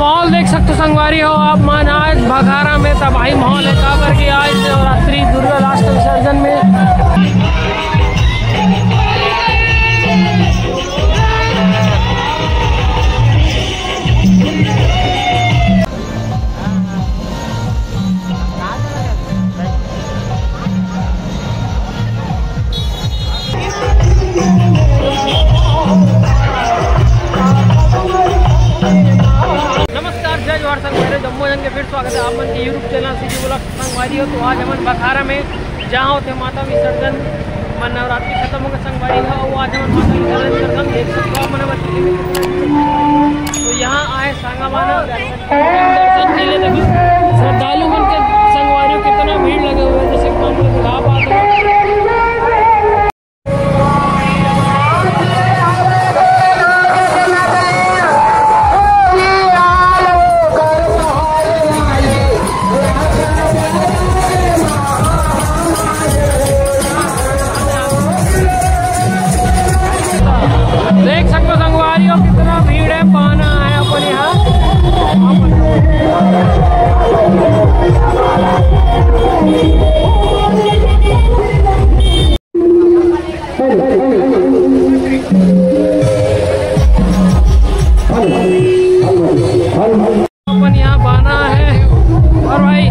माहौल देख सकते हो संगवारी हो आप मान आज भखारा में तबाही माहौल है का करके आज नवरात्रि दुर्गा लास्ट विसर्जन में जम्मू के फिर स्वागत है आप मन के यूट्यूब चैनल सिटी ब्लॉग संगवारी हो। तो आज हमन बखारा में जहाँ होते माता विसर्जन मन नवरात्रि खत्म होकर संगवारी है और आज हमन माता विसर्जन करते देख सकते हो मन। तो यहाँ आए सांगा माना दर्शन के लिए देखो श्रद्धालु मन के संगवारियों कितना भीड़ लगे हुए हैं जैसे हम लोग दिखा पाते हैं। देख सकते हो संगवारियों कितना भीड़ है पाना है अपन यहाँ। अपन यहाँ बाना है और भाई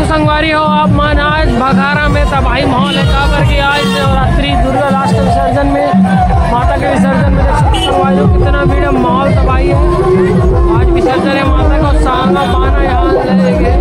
संगवारी हो आप मान आज भखारा में तबाही माहौल है का करके आज नवरात्रि दुर्गा लास्ट विसर्जन में माता के विसर्जन में देख सकते संगवारी कितना भीड़ माहौल तबाही है। आज विसर्जन है माता का उत्साह का पाना यहाँ लेंगे।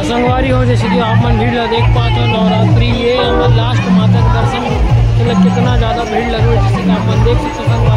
संगवारी हो जैसे कि आप मन भीड़ देख पाते हो नवरात्रि ये लास्ट माता के दर्शन कितना ज़्यादा भीड़ लगे जैसे कि आप मन देख सकते हो।